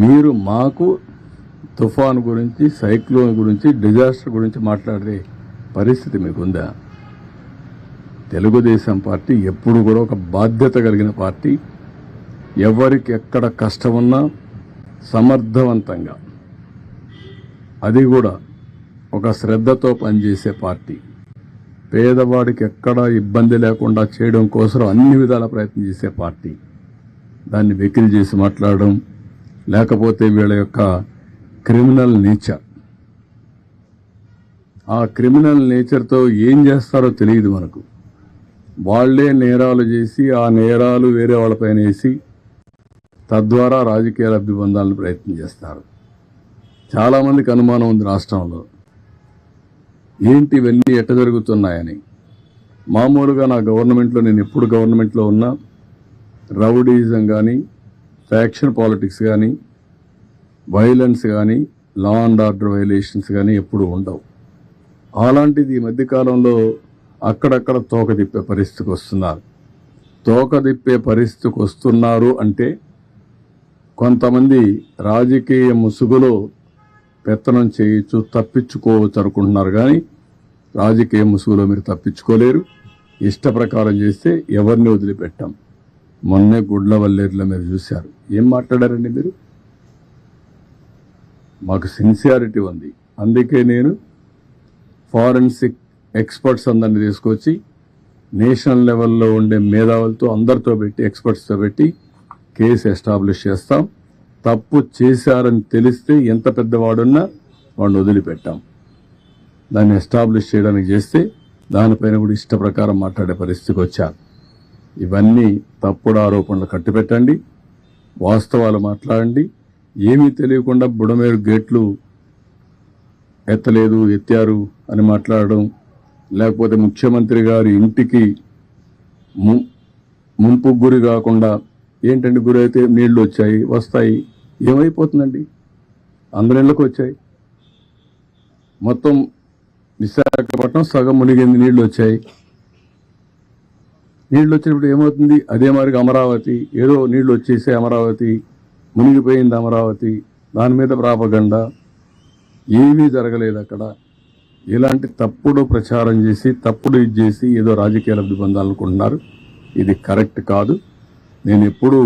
మీరు మాకు తుఫాను గురించి, సైక్లోన్ గురించి, డిజాస్టర్ గురించి మాట్లాడే పరిస్థితి మీకుందా? తెలుగుదేశం పార్టీ ఎప్పుడు కూడా ఒక బాధ్యత కలిగిన పార్టీ. ఎవరికి ఎక్కడ కష్టమున్నా సమర్థవంతంగా, అది కూడా ఒక శ్రద్ధతో పనిచేసే పార్టీ. పేదవాడికి ఎక్కడా ఇబ్బంది లేకుండా చేయడం కోసం అన్ని విధాల ప్రయత్నం చేసే పార్టీ. దాన్ని వెకిలి చేసి మాట్లాడడం, లేకపోతే వీళ్ళ యొక్క క్రిమినల్ నేచర్, ఆ క్రిమినల్ నేచర్తో ఏం చేస్తారో తెలియదు మనకు. వాళ్లే నేరాలు చేసి ఆ నేరాలు వేరే వాళ్ళపైన వేసి తద్వారా రాజకీయ లబ్ధి పొందాలని ప్రయత్నం చేస్తారు. చాలామందికి అనుమానం ఉంది రాష్ట్రంలో, ఏంటి ఇవన్నీ ఎట్ట జరుగుతున్నాయని. మామూలుగా నా గవర్నమెంట్లో, నేను ఎప్పుడు గవర్నమెంట్లో ఉన్నా, రౌడీజం కానీ, ఫ్యాక్షన్ పాలిటిక్స్ కానీ, వైలెన్స్ కానీ, లా అండ్ ఆర్డర్ వైలేషన్స్ కానీ ఎప్పుడు ఉండవు. అలాంటిది ఈ మధ్యకాలంలో అక్కడక్కడ తోక తిప్పే పరిస్థితికి వస్తున్నారు. తోక తిప్పే పరిస్థితికి వస్తున్నారు అంటే కొంతమంది రాజకీయ ముసుగులో పెత్తనం చేయొచ్చు, తప్పించుకోవచ్చు అనుకుంటున్నారు. కానీ రాజకీయ ముసుగులో మీరు తప్పించుకోలేరు. ఇష్ట ప్రకారం చేస్తే ఎవరిని వదిలిపెట్టాం. మొన్నే గుడ్లవల్లేరులో మీరు చూశారు. ఏం మాట్లాడారండి మీరు? మాకు సిన్సియారిటీ ఉంది. అందుకే నేను ఫారెన్సిక్ ఎక్స్పర్ట్స్ అందరినీ తీసుకొచ్చి నేషనల్ లెవెల్లో ఉండే మేధావులతో అందరితో పెట్టి, ఎక్స్పర్ట్స్తో పెట్టి కేసు ఎస్టాబ్లిష్ చేస్తాం. తప్పు చేశారని తెలిస్తే ఎంత పెద్దవాడున్నా వాడిని వదిలిపెట్టాం. దాన్ని ఎస్టాబ్లిష్ చేయడానికి చేస్తే దానిపైన కూడా ఇష్ట ప్రకారం మాట్లాడే పరిస్థితికి వచ్చారు. ఇవన్నీ తప్పుడు ఆరోపణలు కట్టిపెట్టండి, వాస్తవాలు మాట్లాడండి. ఏమీ తెలియకుండా బుడమేరు గేట్లు ఎత్తలేదు, ఎత్తారు అని మాట్లాడడం, లేకపోతే ముఖ్యమంత్రి గారి ఇంటికి ముంపు గురి కాకుండా, ఏంటంటే గురి అయితే నీళ్లు వచ్చాయి, వస్తాయి, ఏమైపోతుందండి? అందరి ఇళ్ళకి వచ్చాయి. మొత్తం విశాఖపట్నం సగం మునిగింది, నీళ్లు వచ్చాయి. నీళ్లు వచ్చినప్పుడు ఏమవుతుంది? అదే మరి అమరావతి, ఏదో నీళ్లు వచ్చేసే అమరావతి మునిగిపోయింది, అమరావతి, దాని మీద ప్రాపగండా. ఏమీ జరగలేదు అక్కడ. ఇలాంటి తప్పుడు ప్రచారం చేసి, తప్పుడు ఇది చేసి ఏదో రాజకీయ లబ్ధి పొందాలనుకుంటున్నారు. ఇది కరెక్ట్ కాదు. నేను ఎప్పుడూ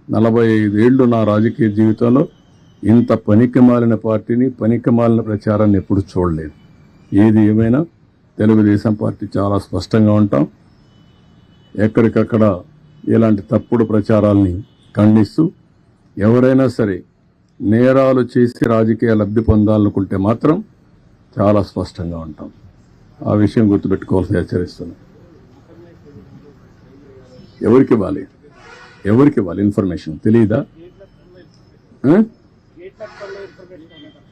45 ఏళ్ళు నా రాజకీయ జీవితంలో ఇంత పనికిమాలిన పార్టీని, పనికిమాలిన ప్రచారాన్ని ఎప్పుడు చూడలేదు. ఏది ఏమైనా తెలుగుదేశం పార్టీ చాలా స్పష్టంగా ఉంటాం. ఎక్కడికక్కడ ఇలాంటి తప్పుడు ప్రచారాల్ని ఖండిస్తూ, ఎవరైనా సరే నేరాలు చేసి రాజకీయ లబ్ధి పొందాలనుకుంటే మాత్రం చాలా స్పష్టంగా ఉంటాం. ఆ విషయం గుర్తుపెట్టుకోవాల్సి హెచ్చరిస్తున్నాం. ఎవరికి ఇవ్వాలి, ఎవరికి ఇవ్వాలి ఇన్ఫర్మేషన్ తెలియదా?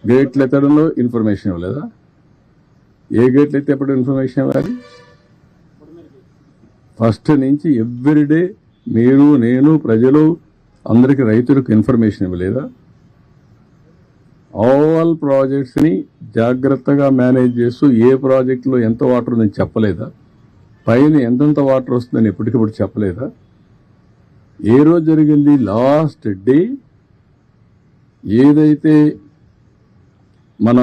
గేట్లు ఎత్తడంలో ఇన్ఫర్మేషన్ ఇవ్వలేదా? ఏ గేట్లు ఎత్తేప్పుడు ఇన్ఫర్మేషన్ ఇవ్వాలి? ఫస్ట్ నుంచి ఎవ్రీడే మీరు, నేను, ప్రజలు అందరికీ, రైతులకు ఇన్ఫర్మేషన్ ఇవ్వలేదా? ఆల్ ప్రాజెక్ట్స్ని జాగ్రత్తగా మేనేజ్ చేస్తూ ఏ ప్రాజెక్టులో ఎంత వాటర్ ఉందని చెప్పలేదా? పైన ఎంతెంత వాటర్ వస్తుందని ఎప్పటికప్పుడు చెప్పలేదా? ఏ రోజు జరిగింది? లాస్ట్ డే ఏదైతే మన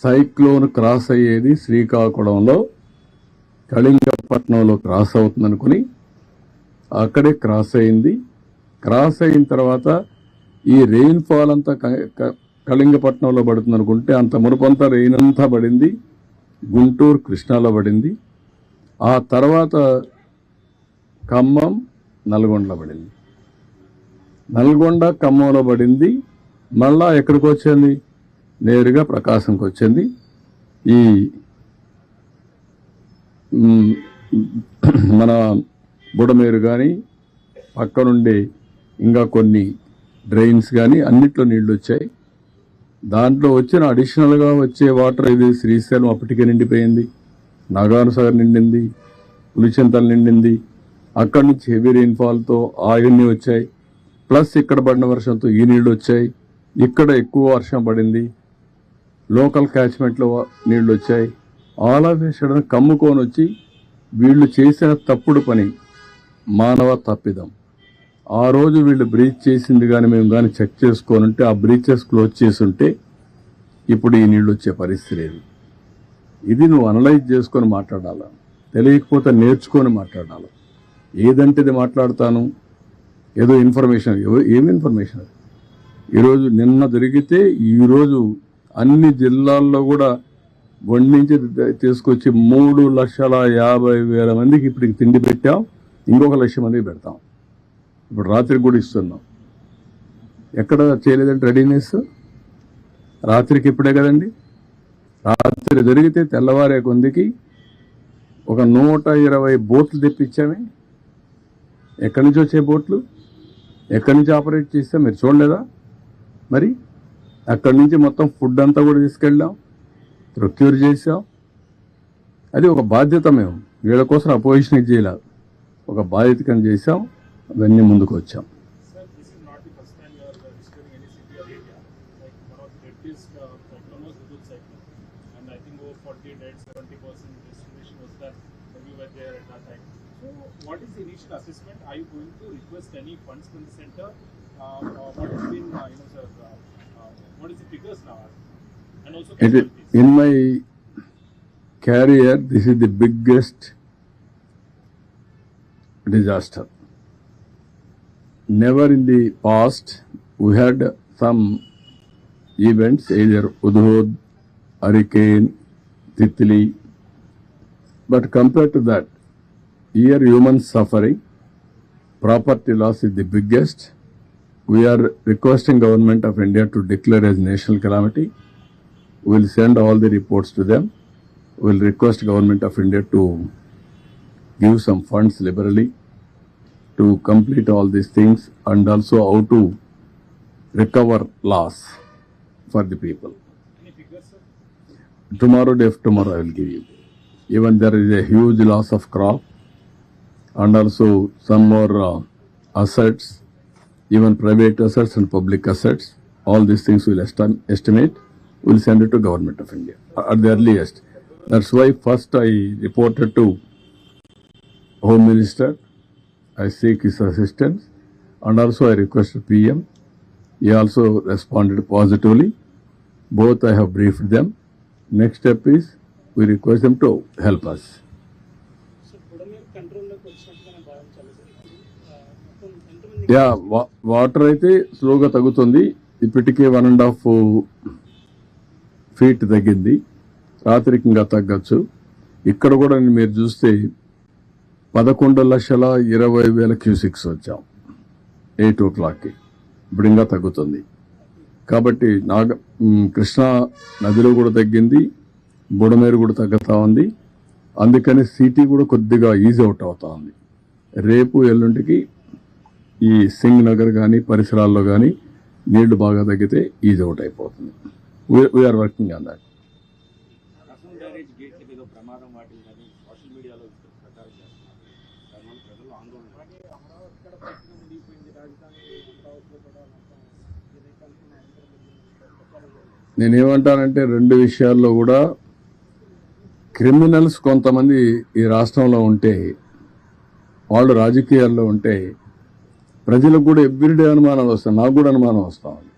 సైక్లోన్ క్రాస్ అయ్యేది శ్రీకాకుళంలో, కళింగపట్నంలో క్రాస్ అవుతుందనుకుని అక్కడే క్రాస్ అయింది. క్రాస్ అయిన తర్వాత ఈ రెయిన్ఫాల్ అంతా కళింగపట్నంలో పడుతుంది అనుకుంటే, అంత మునుపంతా రెయిన్ అంతా పడింది గుంటూరు, కృష్ణాలో పడింది. ఆ తర్వాత ఖమ్మం, నల్గొండలో పడింది. నల్గొండ, ఖమ్మంలో పడింది. మళ్ళా ఎక్కడికి వచ్చింది? నేరుగా ప్రకాశంకి వచ్చింది. ఈ మన బుడమేరు కానీ, పక్కనుండే ఇంకా కొన్ని డ్రైన్స్ కానీ అన్నిట్లో నీళ్లు వచ్చాయి. దాంట్లో వచ్చిన అడిషనల్గా వచ్చే వాటర్ ఇది శ్రీశైలం అప్పటికే నిండిపోయింది, నాగార్జునసాగర్ నిండింది, పులిచింతలు నిండింది. అక్కడి నుంచి హెవీ రెయిన్ఫాల్తో ఆయన్ని వచ్చాయి. ప్లస్ ఇక్కడ పడిన వర్షంతో ఈ నీళ్లు వచ్చాయి. ఇక్కడ ఎక్కువ వర్షం పడింది, లోకల్ క్యాచ్మెంట్లో నీళ్లు వచ్చాయి. ఆల్ ఆఫ్ ఏ సడన్ కమ్ముకొని వచ్చి వీళ్ళు చేసిన తప్పుడు పని, మానవ తప్పిదం. ఆ రోజు వీళ్ళు బ్రీచ్ చేసింది కానీ మేము కానీ చెక్ చేసుకొని ఉంటే ఆ బ్రీచెస్ క్లోజ్ చేసి ఉంటే ఇప్పుడు ఈ నీళ్ళు వచ్చే పరిస్థితి లేదు. ఇది నువ్వు అనలైజ్ చేసుకొని మాట్లాడాలా, తెలియకపోతే నేర్చుకొని మాట్లాడాలి. ఏదంటే ఇది మాట్లాడతాను, ఏదో ఇన్ఫర్మేషన్, ఏమి ఇన్ఫర్మేషన్ అది? ఈరోజు నిన్న జరిగితే ఈరోజు అన్ని జిల్లాల్లో కూడా వండించి తీసుకొచ్చి 3,50,000 మందికి ఇప్పటికి తిండి పెట్టాం. ఇంకొక 1,00,000 మందికి పెడతాం. ఇప్పుడు రాత్రికి కూడా ఇస్తున్నాం. ఎక్కడ చేయలేదంటే రెడీనెస్ రాత్రికి ఇప్పుడే కదండి. రాత్రి జరిగితే తెల్లవారే కొందికి ఒక 120 బోట్లు తెప్పించామే. ఎక్కడి నుంచి వచ్చే బోట్లు, ఎక్కడి నుంచి ఆపరేట్ చేస్తే మీరు చూడలేదా? మరి అక్కడి నుంచి మొత్తం ఫుడ్ అంతా కూడా తీసుకెళ్ళాం, ప్రొక్యూర్ చేసాం. అది ఒక బాధ్యత. మేము వీళ్ళ కోసం అపోజిషన్ ఇచ్చేయాలి, ఒక బాధ్యత చేసాం. అవన్నీ ముందుకు వచ్చాం. What is the initial assessment? Are you going to request any funds from the center? What has been, sir, what is the figures now? And also, in my career, this is the biggest disaster. Never in the past we had some events, either Hudhud, hurricane, Titli, but compared to that, here human suffering, property loss is the biggest. We are requesting Government of India to declare as national calamity. We will send all the reports to them. We will request Government of India to give some funds liberally to complete all these things, and also how to recover loss for the people. any figures, sir? Tomorrow, day after tomorrow, I will give you. Even there is a huge loss of crop, and also some more assets, even private assets and public assets. All these things will estimate. We'll send it to Government of India at the earliest. That's why first I reported to Home Minister. I seek his assistance, and also I requested PM. He also responded positively. Both I have briefed them. Next step is we request them to help us. Yeah water అయితే స్లోగా తగ్గుతుంది. ఇప్పటికే 1.5 feet తగ్గింది. రాత్రికి ఇంకా తగ్గచ్చు. ఇక్కడ కూడా మీరు చూస్తే 11,20,000 క్యూసిక్స్ వచ్చాం 8 o'clockకి. ఇప్పుడు ఇంకా తగ్గుతుంది. కాబట్టి కృష్ణా నదిలో కూడా తగ్గింది, బుడమేరు కూడా తగ్గుతా ఉంది. అందుకని సిటీ కూడా కొద్దిగా ఈజీ అవుట్ అవుతా ఉంది. రేపు ఎల్లుండికి ఈ సింగ్ నగర్ కానీ పరిసరాల్లో కానీ నీళ్లు బాగా తగ్గితే ఈజీ అవుట్ అయిపోతుంది. We're working on that. నేనేమంటానంటే 2 విషయాల్లో కూడా క్రిమినల్స్ కొంతమంది ఈ రాష్ట్రంలో ఉంటే, వాళ్ళు రాజకీయాల్లో ఉంటే ప్రజలకు కూడా ఎవ్రీడే అనుమానాలు వస్తాయి. నాకు కూడా అనుమానం వస్తా ఉంది.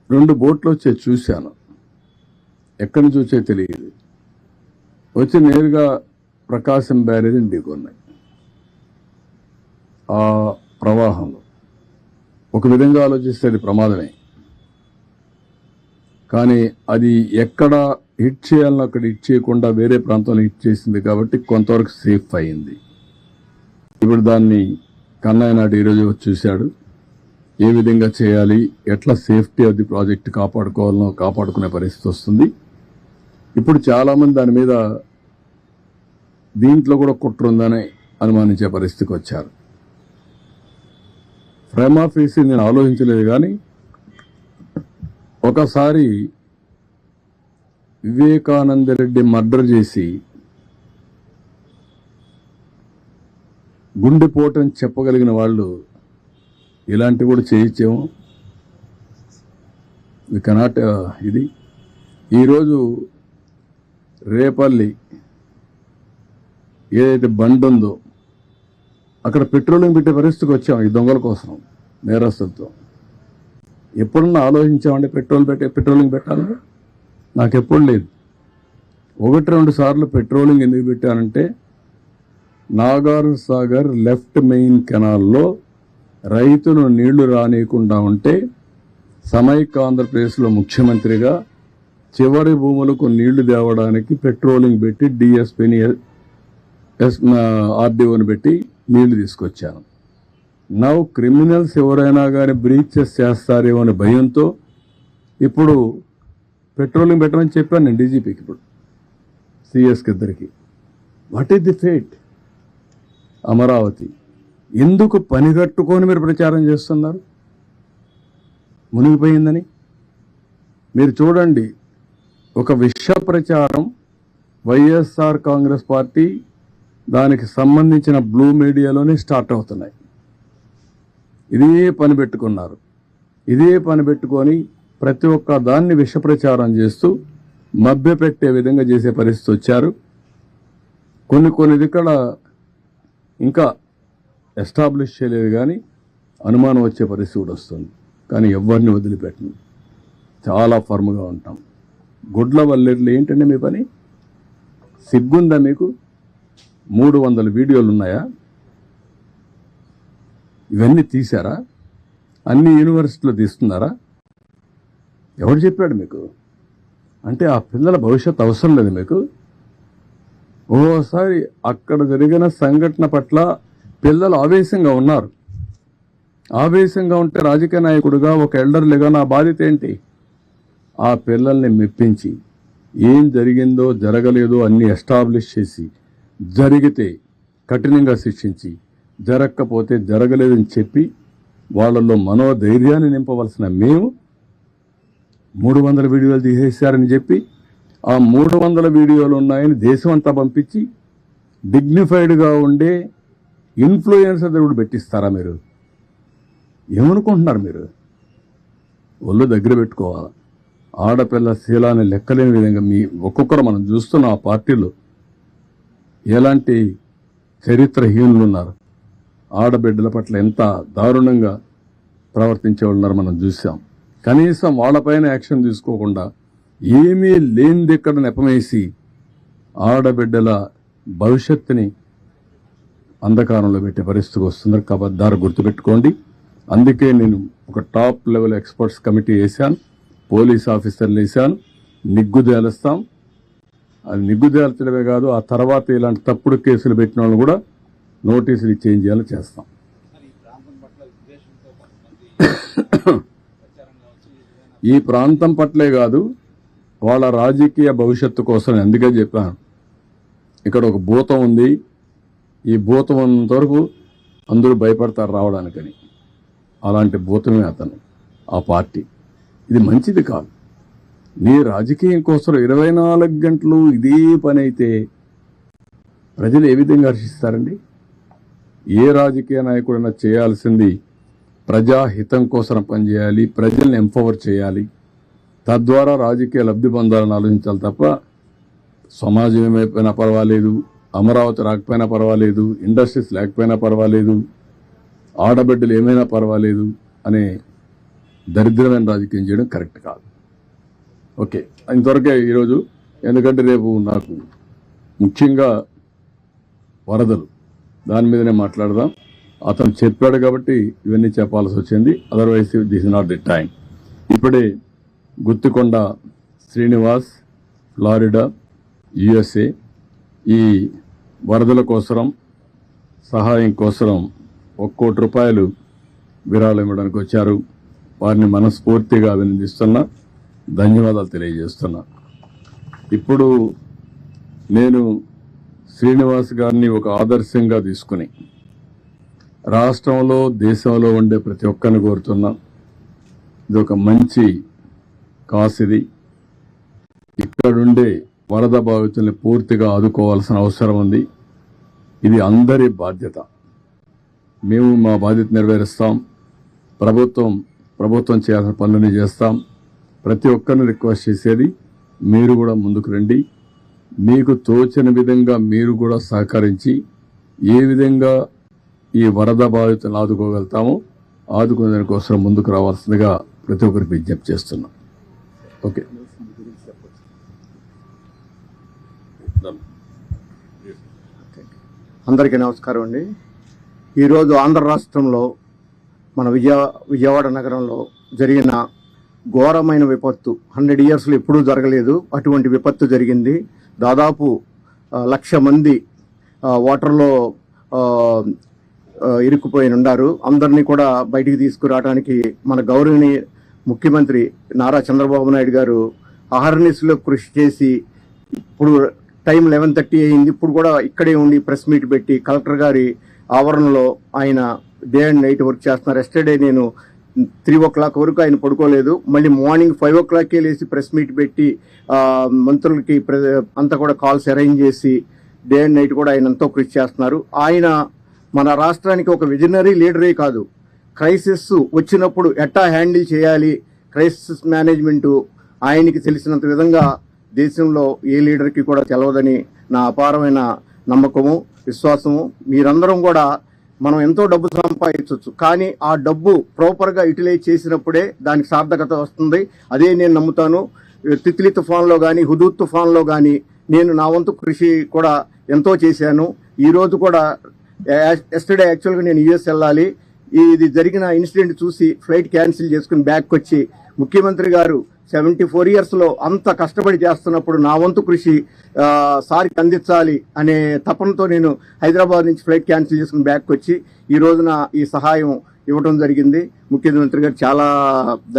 2 బోట్లు వచ్చే చూశాను. ఎక్కడి నుంచి వచ్చే తెలియదు. వచ్చి నేరుగా ప్రకాశం బ్యారేజ్ ఢీకొన్నాయి. ఆ ప్రవాహంలో ఒక విధంగా ఆలోచిస్తే అది ప్రమాదమే. కానీ అది ఎక్కడ హిట్ చేయాలని అక్కడ హిట్ చేయకుండా వేరే ప్రాంతంలో హిట్ చేసింది కాబట్టి కొంతవరకు సేఫ్ అయింది. ఇప్పుడు దాన్ని కన్నయ్య నాటి ఈరోజు చూశాడు. ఏ విధంగా చేయాలి, ఎట్లా సేఫ్టీ ఆఫ్ ది ప్రాజెక్ట్ కాపాడుకోవాలనో కాపాడుకునే పరిస్థితి వస్తుంది. ఇప్పుడు చాలామంది దాని మీద దీంట్లో కూడా కుట్ర ఉందని అనుమానించే పరిస్థితికి వచ్చారు. ప్రైమా ఫేసి నేను ఆలోచించలేదు, కానీ ఒకసారి వివేకానంద రెడ్డి మర్డర్ చేసి గుండెపోటని చెప్పగలిగిన వాళ్ళు ఇలాంటివి కూడా చేయొచ్చేమో. వి కెనాట్ ఇది. ఈరోజు రేపల్లి ఏదైతే బండి ఉందో అక్కడ పెట్రోలింగ్ పెట్టే పరిస్థితికి వచ్చాం ఈ దొంగల కోసం, నేరస్తులతో. ఎప్పుడన్నా ఆలోచించామంటే పెట్రోలింగ్ పెట్టాలని? నాకెప్పుడు లేదు. 1-2 సార్లు పెట్రోలింగ్ ఎందుకు పెట్టానంటే, నాగార్జున సాగర్ లెఫ్ట్ మెయిన్ కెనాల్లో రైతులు నీళ్లు రానియకుండా ఉంటే సమైక్య ఆంధ్రప్రదేశ్లో ముఖ్యమంత్రిగా చివరి భూములకు నీళ్లు తేవడానికి పెట్రోలింగ్ పెట్టి డిఎస్పీని ఆర్డీఓని పెట్టి నీళ్లు తీసుకొచ్చాను. నౌ క్రిమినల్స్ ఎవరైనా కానీ బ్రీచెస్ చేస్తారేమో అనే భయంతో ఇప్పుడు పెట్రోలింగ్ పెట్టమని చెప్పాను నేను డీజీపీకి, ఇప్పుడు సిఎస్కి ఇద్దరికి. What is the fate? Amaravati ఎందుకు పనిగట్టుకొని మీరు ప్రచారం చేస్తున్నారు మునిగిపోయిందని? మీరు చూడండి, ఒక విష ప్రచారం వైఎస్ఆర్ కాంగ్రెస్ పార్టీ దానికి సంబంధించిన బ్లూ మీడియాలోనే స్టార్ట్ అవుతున్నాయి. ఇదే పని పెట్టుకున్నారు. ఇదే పని పెట్టుకొని ప్రతి ఒక్క దాన్ని విష ప్రచారం చేస్తూ మభ్యపెట్టే విధంగా చేసే పరిస్థితి వచ్చారు. కొన్ని ఇక్కడ ఇంకా ఎస్టాబ్లిష్ చేయలేదు, కానీ అనుమానం వచ్చే పరిస్థితి కూడా వస్తుంది. కానీ ఎవరిని వదిలిపెట్టను, చాలా ఫర్మ్గా ఉంటాం. గుడ్ల వల్లేర్లు ఏంటంటే మీ పని? సిగ్గుందా మీకు? 300 వీడియోలు ఉన్నాయా? ఇవన్నీ తీశారా? అన్ని యూనివర్సిటీలో తీస్తున్నారా? ఎవరు చెప్పాడు మీకు? అంటే ఆ పిల్లల భవిష్యత్తు అవసరం లేదు మీకు? ఓసారి అక్కడ జరిగిన సంఘటన పట్ల పిల్లలు ఆవేశంగా ఉన్నారు. ఆవేశంగా ఉంటే రాజకీయ నాయకుడిగా, ఒక ఎల్డర్లుగా నా బాధ్యత ఏంటి? ఆ పిల్లల్ని మెప్పించి ఏం జరిగిందో జరగలేదో అన్ని ఎస్టాబ్లిష్ చేసి, జరిగితే కఠినంగా శిక్షించి, జరగకపోతే జరగలేదని చెప్పి వాళ్ళల్లో మనోధైర్యాన్ని నింపవలసిన మేము 300 వీడియోలు తీసేశారని చెప్పి ఆ 300 వీడియోలు ఉన్నాయని దేశం అంతా పంపించి డిగ్నిఫైడ్గా ఉండే ఇన్ఫ్లుయెన్సర్ దేవుడు పెట్టిస్తారా మీరు? ఏమనుకుంటున్నారు మీరు? ఒళ్ళు దగ్గర పెట్టుకోవాలి. ఆడపిల్ల శీలాన్ని లెక్కలేని విధంగా మీ ఒక్కొక్కరు మనం చూస్తున్న ఆ పార్టీలో ఎలాంటి చరిత్రహీనులు ఉన్నారు. ఆడబిడ్డల పట్ల ఎంత దారుణంగా ప్రవర్తించే ఉన్నారు మనం చూసాం. కనీసం వాళ్ళపైన యాక్షన్ తీసుకోకుండా ఏమీ లేనిది ఇక్కడ నెపమేసి ఆడబిడ్డల భవిష్యత్తుని అంధకారంలో పెట్టే పరిస్థితికి వస్తుంది. కబద్దారు గుర్తుపెట్టుకోండి. అందుకే నేను ఒక టాప్ లెవెల్ ఎక్స్పర్ట్స్ కమిటీ వేశాను, పోలీస్ ఆఫీసర్లు వేశాను. నిగ్గుదేలుస్తాం. అది నిగ్గుదేల్చడమే కాదు, ఆ తర్వాత ఇలాంటి తప్పుడు కేసులు పెట్టిన వాళ్ళు కూడా నోటీసులు చేంజ్ చేయాలని చేస్తాం. ఈ ప్రాంతం పట్లే కాదు, వాళ్ళ రాజకీయ భవిష్యత్తు కోసం. అందుకే చెప్పాను, ఇక్కడ ఒక భూతం ఉంది, ఈ భూతం ఉన్నంత వరకు అందరూ భయపడతారు రావడానికని. అలాంటి భూతమే అతను, ఆ పార్టీ. ఇది మంచిది కాదు. నీ రాజకీయం కోసం 24 గంటలు ఇదే పని అయితే ప్రజలు ఏ విధంగా హర్షిస్తారండి? ఏ రాజకీయ నాయకుడైనా చేయాల్సింది ప్రజాహితం కోసం పనిచేయాలి, ప్రజల్ని ఎంపవర్ చేయాలి, తద్వారా రాజకీయ లబ్ధి పొందాలని ఆలోచించాలి తప్ప సమాజం ఏమైపోయినా పర్వాలేదు, అమరావతి రాకపోయినా పర్వాలేదు, ఇండస్ట్రీస్ లేకపోయినా పర్వాలేదు, ఆడబిడ్డలు ఏమైనా పర్వాలేదు అనే దరిద్రమైన రాజకీయం చేయడం కరెక్ట్ కాదు. ఓకే, ఇంతవరకే ఈరోజు. ఎందుకంటే రేపు నాకు ముఖ్యంగా వరదలు, దాని మీదనే మాట్లాడదాం. అతను చెప్పాడు కాబట్టి ఇవన్నీ చెప్పాల్సి వచ్చింది. Otherwise this is not the time. ఇప్పుడే గుత్తికొండ శ్రీనివాస్, ఫ్లారిడా, యుఎస్ఏ ఈ వరదల కోసం సహాయం కోసం 1 కోటి రూపాయలు విరాళం ఇవ్వడానికి వచ్చారు. వారిని మనస్ఫూర్తిగా అభినందిస్తున్నా, ధన్యవాదాలు తెలియజేస్తున్నా. ఇప్పుడు నేను శ్రీనివాస్ గారిని ఒక ఆదర్శంగా తీసుకుని రాష్ట్రంలో, దేశంలో ఉండే ప్రతి ఒక్కరిని కోరుతున్నా, ఇది ఒక మంచి కాస్. ఇది ఇక్కడుండే వరద బాధితుల్ని పూర్తిగా ఆదుకోవాల్సిన అవసరం ఉంది. ఇది అందరి బాధ్యత. మేము మా బాధ్యత నెరవేరుస్తాం. ప్రభుత్వం చేయాల్సిన పనులని చేస్తాం. ప్రతి ఒక్కరిని రిక్వెస్ట్ చేసేది, మీరు కూడా ముందుకు రండి. మీకు తోచిన విధంగా మీరు కూడా సహకరించి ఏ విధంగా ఈ వరద బాధితులను ఆదుకోగలుగుతామో ఆదుకునే కోసం ముందుకు రావాల్సిందిగా ప్రతి ఒక్కరికి విజ్ఞప్తి చేస్తున్నాం. ఓకే. అందరికీ నమస్కారం అండి. ఈరోజు ఆంధ్ర రాష్ట్రంలో మన విజయవాడ నగరంలో జరిగిన ఘోరమైన విపత్తు 100 ఇయర్స్లో ఎప్పుడూ జరగలేదు. అటువంటి విపత్తు జరిగింది. దాదాపు 1,00,000 మంది వాటర్లో ఇరుక్కుపోయి ఉన్నారు. అందరినీ కూడా బయటికి తీసుకురావడానికి మన గౌరవనీయ ముఖ్యమంత్రి నారా చంద్రబాబు నాయుడు గారు అహర్నిశలో కృషి చేసి ఇప్పుడు టైం 11:30 అయింది. ఇప్పుడు కూడా ఇక్కడే ఉండి ప్రెస్ మీట్ పెట్టి కలెక్టర్ గారి ఆవరణలో ఆయన డే అండ్ నైట్ వర్క్ చేస్తున్నారు. ఎస్టర్డే నేను 3 o'clock వరకు ఆయన పడుకోలేదు. మళ్ళీ మార్నింగ్ 5 o'clockకే లేచి ప్రెస్ మీట్ పెట్టి మంత్రులకి అంతా కూడా కాల్స్ అరేంజ్ చేసి డే అండ్ నైట్ కూడా ఆయన ఎంతో కృషి చేస్తున్నారు. ఆయన మన రాష్ట్రానికి ఒక విజనరీ లీడరే కాదు, క్రైసిస్ వచ్చినప్పుడు ఎట్టా హ్యాండిల్ చేయాలి, క్రైసిస్ మేనేజ్మెంటు ఆయనకి తెలిసినంత విధంగా దేశంలో ఏ లీడర్కి కూడా తెలవదని నా అపారమైన నమ్మకము, విశ్వాసము. మీరందరం కూడా మనం ఎంతో డబ్బు సంపాదించవచ్చు, కానీ ఆ డబ్బు ప్రాపర్గా యూటిలైజ్ చేసినప్పుడే దానికి సార్థకత వస్తుంది. అదే నేను నమ్ముతాను. తిత్లీ తుఫాన్లో కానీ హుదూద్ తుఫాన్లో కానీ నేను నా వంతు కృషి కూడా ఎంతో చేశాను. ఈరోజు కూడా ఎస్టర్డే యాక్చువల్గా నేను యుఎస్ వెళ్ళాలి. ఇది జరిగిన ఇన్సిడెంట్ చూసి ఫ్లైట్ క్యాన్సిల్ చేసుకుని బ్యాక్ వచ్చి ముఖ్యమంత్రి గారు 74 ఇయర్స్లో అంత కష్టపడి చేస్తున్నప్పుడు నా వంతు కృషి సారికి అందించాలి అనే తపనతో నేను హైదరాబాద్ నుంచి ఫ్లైట్ క్యాన్సిల్ చేసుకుని బ్యాక్ వచ్చి ఈ రోజున ఈ సహాయం ఇవ్వడం జరిగింది. ముఖ్యమంత్రి గారు చాలా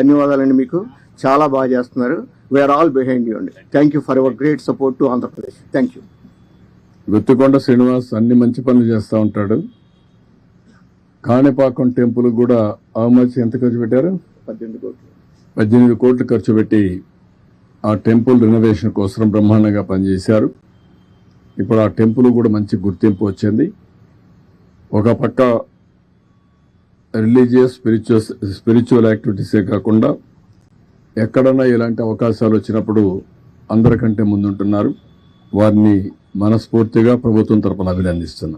ధన్యవాదాలండి. మీకు చాలా బాగా చేస్తున్నారు. వీఆర్ ఆల్ బిహైండ్ యూ అండి. Thank you for our great support to Andhra Pradesh. Thank you. Guttikonda Srinivas అన్ని మంచి పనులు చేస్తూ ఉంటాడు. కాణిపాకం టెంపుల్ కూడా ఎంత ఖర్చు పెట్టారు? 18 కోట్లు ఖర్చు పెట్టి ఆ టెంపుల్ రినోవేషన్ కోసం బ్రహ్మాండంగా పనిచేశారు. ఇప్పుడు ఆ టెంపుల్ కూడా మంచి గుర్తింపు వచ్చింది. ఒక పక్క రిలీజియస్ స్పిరిచువల్ యాక్టివిటీసే కాకుండా ఎక్కడన్నా ఇలాంటి అవకాశాలు వచ్చినప్పుడు అందరికంటే ముందుంటున్నారు. వారిని మనస్ఫూర్తిగా ప్రభుత్వం తరపున అభినందిస్తున్నాం.